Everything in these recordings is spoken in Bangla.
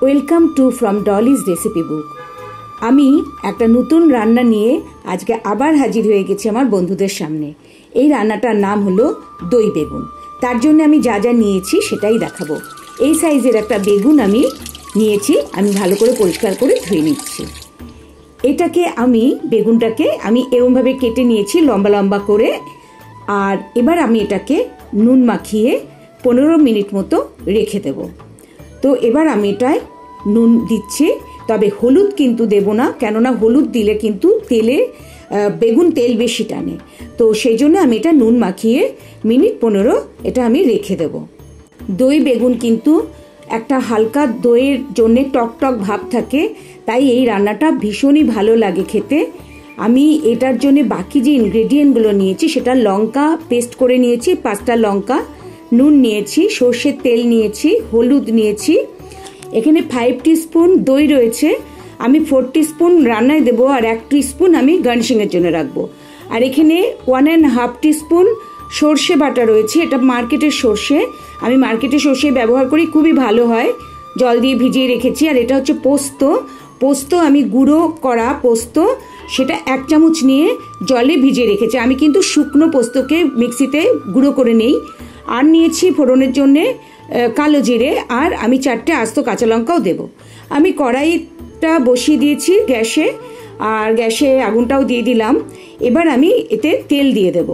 Welcome to from Dolly's recipe বুক। আমি একটা নতুন রান্না নিয়ে আজকে আবার হাজির হয়ে গেছি আমার বন্ধুদের সামনে। এই রান্নাটার নাম হলো দই বেগুন। তার জন্য আমি যা যা নিয়েছি সেটাই দেখাবো। এই সাইজের একটা বেগুন আমি নিয়েছি, আমি ভালো করে পরিষ্কার করে ধুয়ে নিচ্ছি। বেগুনটাকে আমি এরকমভাবে কেটে নিয়েছি লম্বা লম্বা করে। আর এবার আমি এটাকে নুন মাখিয়ে 15 মিনিট মতো রেখে দেব। তো এবার আমি এটায় নুন দিচ্ছি, তবে হলুদ কিন্তু দেব না, কেননা হলুদ দিলে কিন্তু বেগুন তেল বেশি টানে। তো সেই জন্য আমি এটা নুন মাখিয়ে মিনিট 15 এটা আমি রেখে দেব। দই বেগুন কিন্তু একটা হালকা দইয়ের জন্য টক টক ভাব থাকে, তাই এই রান্নাটা ভীষণই ভালো লাগে খেতে। আমি এটার জন্য বাকি যে ইনগ্রেডিয়েন্টগুলো নিয়েছি সেটা লঙ্কা পেস্ট করে নিয়েছি 5টা লঙ্কা, নুন নিয়েছি, সর্ষের তেল নিয়েছি, হলুদ নিয়েছি, এখানে 5 টিস্পুন দই রয়েছে, আমি 4 টিস্পুন রান্নায় দেবো আর 1 টিস্পুন আমি গার্নিশিংয়ের জন্য রাখবো। আর এখানে 1.5 টিস্পুন সর্ষে বাটা রয়েছে, এটা মার্কেটের সর্ষে, আমি মার্কেটের সর্ষে ব্যবহার করি, খুবই ভালো হয়, জল দিয়ে ভিজিয়ে রেখেছি। আর এটা হচ্ছে পোস্ত আমি গুঁড়ো করা পোস্ত, সেটা 1 চামচ নিয়ে জলে ভিজিয়ে রেখেছি। আমি কিন্তু শুকনো পোস্তকে মিক্সিতে গুঁড়ো করে নেই। আর নিয়েছি ফোড়নের জন্যে কালো জিরে, আর আমি 4টে আস্ত কাঁচা লঙ্কাও দেব। আমি কড়াইটা বসিয়ে দিয়েছি গ্যাসে, আর গ্যাসে আগুনটাও দিয়ে দিলাম। এবার আমি এতে তেল দিয়ে দেব।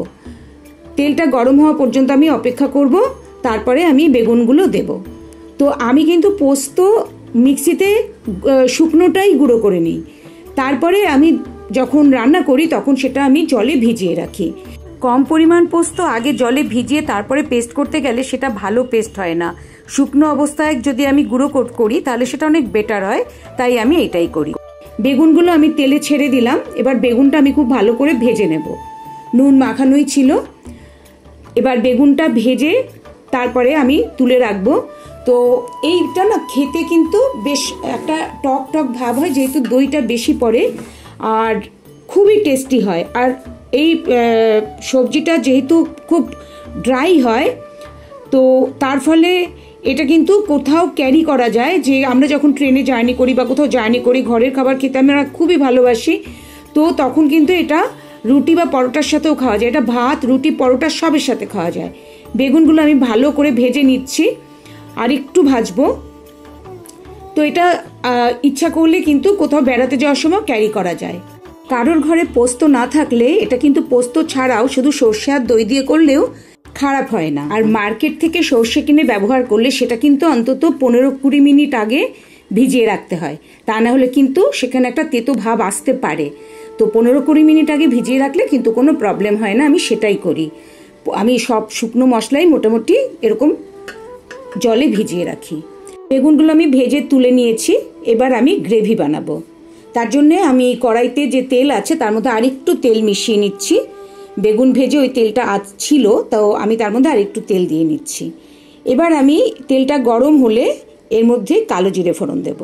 তেলটা গরম হওয়া পর্যন্ত আমি অপেক্ষা করব, তারপরে আমি বেগুনগুলো দেব। তো আমি কিন্তু পোস্ত মিক্সিতে শুকনোটাই গুঁড়ো করে নিই, তারপরে আমি যখন রান্না করি তখন সেটা আমি জলে ভিজিয়ে রাখি। কম পরিমাণ পোস্ত আগে জলে ভিজিয়ে তারপরে পেস্ট করতে গেলে সেটা ভালো পেস্ট হয় না। শুকনো অবস্থায় যদি আমি গুঁড়ো করি তাহলে সেটা অনেক বেটার হয়, তাই আমি এটাই করি। বেগুনগুলো আমি তেলে ছেড়ে দিলাম। এবার বেগুনটা আমি খুব ভালো করে ভেজে নেব। নুন মাখানোই ছিল। এবার বেগুনটা ভেজে তারপরে আমি তুলে রাখবো। তো এইটা না খেতে কিন্তু বেশ একটা টক টক ভাব হয়, যেহেতু দইটা বেশি পড়ে, আর খুবই টেস্টি হয়। আর এই সবজিটা যেহেতু খুব ড্রাই হয়, তো তার ফলে এটা কিন্তু কোথাও ক্যারি করা যায়, যে আমরা যখন ট্রেনে জার্নি করি বা কোথাও জার্নি করি, ঘরের খাবার খেতে আমরা খুবই ভালোবাসি, তো তখন কিন্তু এটা রুটি বা পরোটার সাথেও খাওয়া যায়। এটা ভাত, রুটি, পরোটা সবের সাথে খাওয়া যায়। বেগুনগুলো আমি ভালো করে ভেজে নিচ্ছি, আর একটু ভাজবো। তো এটা ইচ্ছা করলে কিন্তু কোথাও বেড়াতে যাওয়ার সময় ক্যারি করা যায়। কারোর ঘরে পোস্ত না থাকলে এটা কিন্তু পোস্ত ছাড়াও শুধু সর্ষে আর দই দিয়ে করলেও খারাপ হয় না। আর মার্কেট থেকে সর্ষে কিনে ব্যবহার করলে সেটা কিন্তু অন্তত 15-20 মিনিট আগে ভিজিয়ে রাখতে হয়, তা না হলে কিন্তু সেখানে একটা তেতো ভাব আসতে পারে। তো 15-20 মিনিট আগে ভিজিয়ে রাখলে কিন্তু কোনো প্রবলেম হয় না, আমি সেটাই করি। আমি সব শুকনো মশলাই মোটামুটি এরকম জলে ভিজিয়ে রাখি। বেগুনগুলো আমি ভেজে তুলে নিয়েছি। এবার আমি গ্রেভি বানাবো। তার জন্যে আমি কড়াইতে যে তেল আছে তার মধ্যে আরেকটু তেল মিশিয়ে নিচ্ছি। বেগুন ভেজে ওই তেলটা ছিল, তো আমি তার মধ্যে আরেকটু তেল দিয়ে নিচ্ছি। এবার আমি তেলটা গরম হলে এর মধ্যে কালো জিরে ফোড়ন দেব।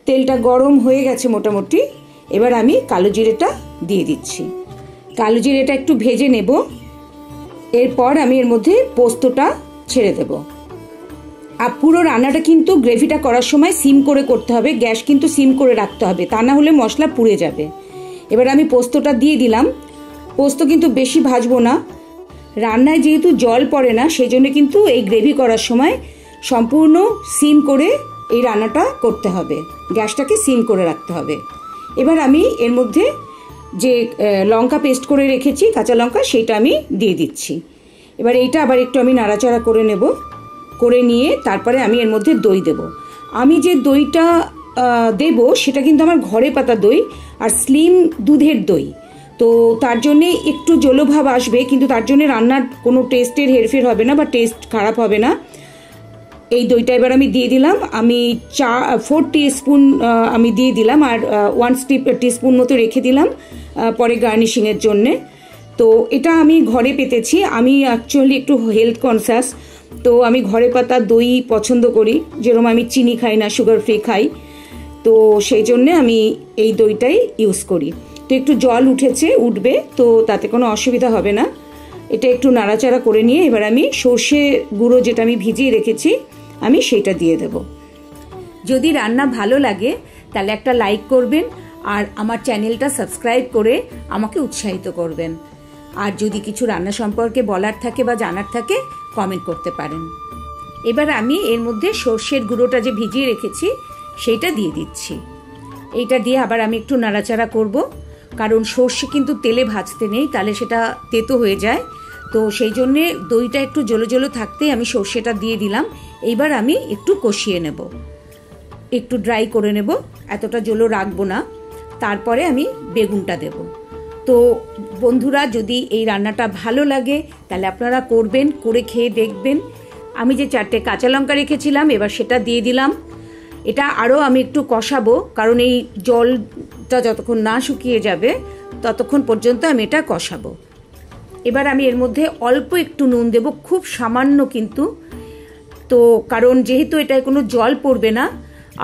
তেলটা গরম হয়ে গেছে মোটামুটি, এবার আমি কালো জিরেটা দিয়ে দিচ্ছি। কালো জিরেটা একটু ভেজে নেব। এরপর আমি এর মধ্যে পোস্তটা ছেড়ে দেব। আর পুরো রান্নাটা কিন্তু গ্রেভিটা করার সময় সিম করে করতে হবে, গ্যাস কিন্তু সিম করে রাখতে হবে, তা না হলে মশলা পুড়ে যাবে। এবার আমি পোস্তটা দিয়ে দিলাম। পোস্ত কিন্তু বেশি ভাজবো না, রান্নায় যেহেতু জল পড়ে না, সেই জন্য কিন্তু এই গ্রেভি করার সময় সম্পূর্ণ সিম করে এই রান্নাটা করতে হবে, গ্যাসটাকে সিম করে রাখতে হবে। এবার আমি এর মধ্যে যে লঙ্কা পেস্ট করে রেখেছি কাঁচা লঙ্কা, সেইটা আমি দিয়ে দিচ্ছি। এবার এইটা আবার একটু আমি নাড়াচাড়া করে নেব, করে নিয়ে তারপরে আমি এর মধ্যে দই দেব। আমি যে দইটা দেব সেটা কিন্তু আমার ঘরে পাতা দই আর স্লিম দুধের দই, তো তার জন্যে একটু জলভাব আসবে, কিন্তু তার জন্য রান্নার কোনো টেস্টের হেরফের হবে না বা টেস্ট খারাপ হবে না। এই দইটা এবার আমি দিয়ে দিলাম। আমি 4 টিস্পুন আমি দিয়ে দিলাম, আর 1 টিস্পুন মতো রেখে দিলাম পরে গার্নিশিংয়ের জন্যে। তো এটা আমি ঘরে পেতেছি। আমি অ্যাকচুয়ালি একটু হেলথ কনসাস, তো আমি ঘরে পাতা দই পছন্দ করি, যেরকম আমি চিনি খাই না, সুগার ফ্রি খাই, তো সেই জন্যে আমি এই দইটাই ইউজ করি। তো একটু জল উঠবে, তো তাতে কোনো অসুবিধা হবে না। এটা একটু নাড়াচাড়া করে নিয়ে এবার আমি সর্ষে গুঁড়ো যেটা আমি ভিজিয়ে রেখেছি আমি সেটা দিয়ে দেব। যদি রান্না ভালো লাগে তাহলে একটা লাইক করবেন আর আমার চ্যানেলটা সাবস্ক্রাইব করে আমাকে উৎসাহিত করবেন। আর যদি কিছু রান্না সম্পর্কে বলার থাকে বা জানার থাকে কমেন্ট করতে পারেন। এবার আমি এর মধ্যে সর্ষের গুঁড়োটা যে ভিজিয়ে রেখেছি সেইটা দিয়ে দিচ্ছি। এইটা দিয়ে আবার আমি একটু নাড়াচাড়া করব, কারণ সর্ষে কিন্তু তেলে ভাজতে নেই, তাহলে সেটা তেতো হয়ে যায়। তো সেই জন্যে দইটা একটু জলো জলো থাকতেই আমি সর্ষেটা দিয়ে দিলাম। এইবার আমি একটু কষিয়ে নেব, একটু ড্রাই করে নেব, এতটা জলো রাখবো না। তারপরে আমি বেগুনটা দেব। তো বন্ধুরা, যদি এই রান্নাটা ভালো লাগে তাহলে আপনারা করবেন, করে খেয়ে দেখবেন। আমি যে 4টে কাঁচা লঙ্কা রেখেছিলাম এবার সেটা দিয়ে দিলাম। এটা আরও আমি একটু কষাবো, কারণ এই জলটা যতক্ষণ না শুকিয়ে যাবে ততক্ষণ পর্যন্ত আমি এটা কষাবো। এবার আমি এর মধ্যে অল্প একটু নুন দেব, খুব সামান্য কিন্তু। তো কারণ যেহেতু এটায় কোনো জল পড়বে না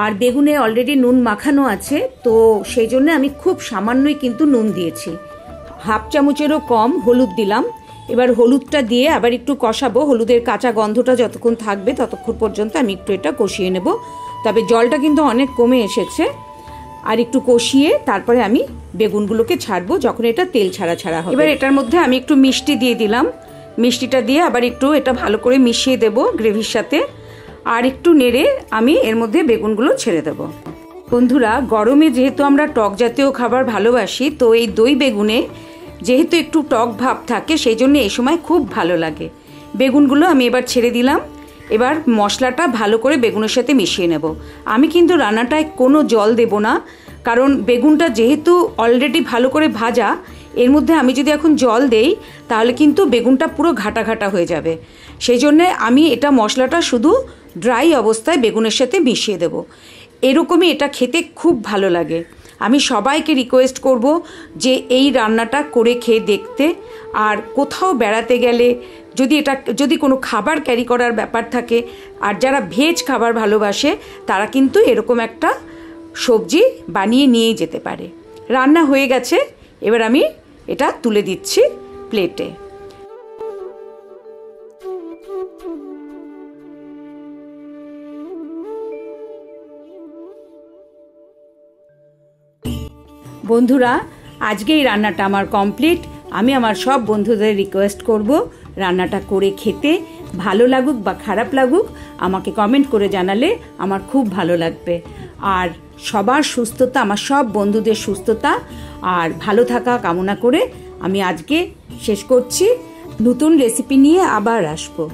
আর বেগুনে অলরেডি নুন মাখানো আছে, তো সেই জন্য আমি খুব সামান্যই কিন্তু নুন দিয়েছি। হাফ চামচেরও কম হলুদ দিলাম। এবার হলুদটা দিয়ে আবার একটু কষাবো। হলুদের কাঁচা গন্ধটা যতক্ষণ থাকবে ততক্ষণ পর্যন্ত আমি একটু এটা কষিয়ে নেব। তবে জলটা কিন্তু অনেক কমে এসেছে। আর একটু কষিয়ে তারপরে আমি বেগুনগুলোকে ছাড়বো যখন এটা তেল ছাড়া ছাড়া হবে। এবার এটার মধ্যে আমি একটু মিষ্টি দিয়ে দিলাম। মিষ্টিটা দিয়ে আবার একটু এটা ভালো করে মিশিয়ে দেব গ্রেভির সাথে। আর একটু নেড়ে আমি এর মধ্যে বেগুনগুলো ছেড়ে দেব। বন্ধুরা, গরমে যেহেতু আমরা টক জাতীয় খাবার ভালোবাসি, তো এই দই বেগুনে যেহেতু একটু টক ভাব থাকে সেই জন্য এই সময় খুব ভালো লাগে। বেগুনগুলো আমি এবার ছেড়ে দিলাম। এবার মশলাটা ভালো করে বেগুনের সাথে মিশিয়ে নেব। আমি কিন্তু রান্নাটায় কোনো জল দেব না, কারণ বেগুনটা যেহেতু অলরেডি ভালো করে ভাজা, এর মধ্যে আমি যদি এখন জল দেই তাহলে কিন্তু বেগুনটা পুরো ঘাটা ঘাটা হয়ে যাবে। সেই জন্যে আমি এটা মশলাটা শুধু ড্রাই অবস্থায় বেগুনের সাথে মিশিয়ে দেব। এরকমই এটা খেতে খুব ভালো লাগে। আমি সবাইকে রিকোয়েস্ট করব যে এই রান্নাটা করে খেয়ে দেখতে। আর কোথাও বেড়াতে গেলে যদি কোনো খাবার ক্যারি করার ব্যাপার থাকে, আর যারা ভেজ খাবার ভালোবাসে তারা কিন্তু এরকম একটা সবজি বানিয়ে নিয়ে যেতে পারে। রান্না হয়ে গেছে, এবার আমি এটা তুলে দিচ্ছি প্লেটে। বন্ধুরা, আজকে এই রান্নাটা আমার কমপ্লিট। আমি আমার সব বন্ধুদের রিকোয়েস্ট করব রান্নাটা করে খেতে। ভালো লাগুক বা খারাপ লাগুক আমাকে কমেন্ট করে জানালে আমার খুব ভালো লাগবে। আর সবার সুস্থতা, আমার সব বন্ধুদের সুস্থতা আর ভালো থাকা কামনা করে আমি আজকে শেষ করছি। নতুন রেসিপি নিয়ে আবার আসবো।